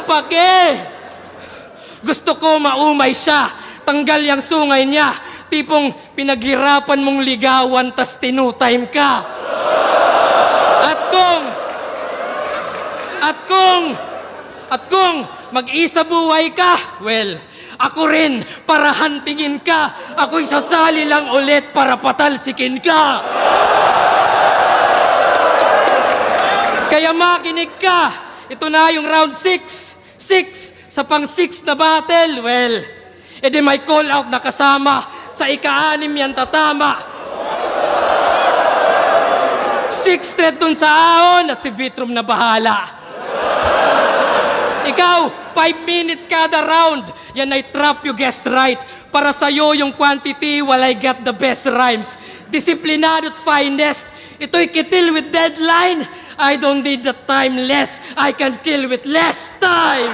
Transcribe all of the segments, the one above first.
akong pake. Gusto ko maumay siya. Tanggal yung sungay niya. Tipong pinaghirapan mong ligawan tas tinutime ka. At kung mag-isa buhay ka, well, ako rin para hantingin ka. Ako'y sasali lang ulit para patalsikin ka. Kaya makinig ka. Ito na yung round 6. 6 sa pang-6 na battle. Well, edi may call out na kasama. Sa ika-6 yan tatama. 6 thread dun sa ahon at si Vitrum na bahala. Ikaw, 5 minutes kada round. Yan ay trap, you guessed right. Para sa'yo yung quantity while I got the best rhymes. Disiplinado at finest. Ito'y kitil with deadline. I don't need the time less. I can kill with less time.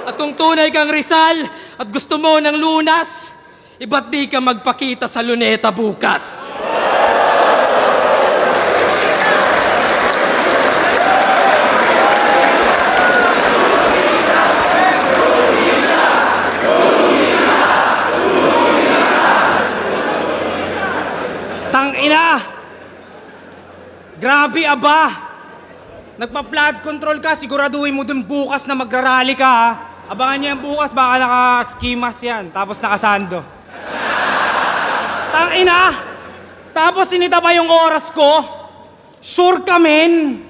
At kung tunay kang Rizal at gusto mo ng lunas, iba't di ka magpakita sa luneta bukas. Tangina! Grabe aba! Nagpa-flood control ka, siguraduhin mo dun bukas na magrarally ka ha. Abangan niya yung bukas, baka naka-skimas yan, tapos nakasando. Tangina! Tapos sinita pa yung oras ko? Sure ka men?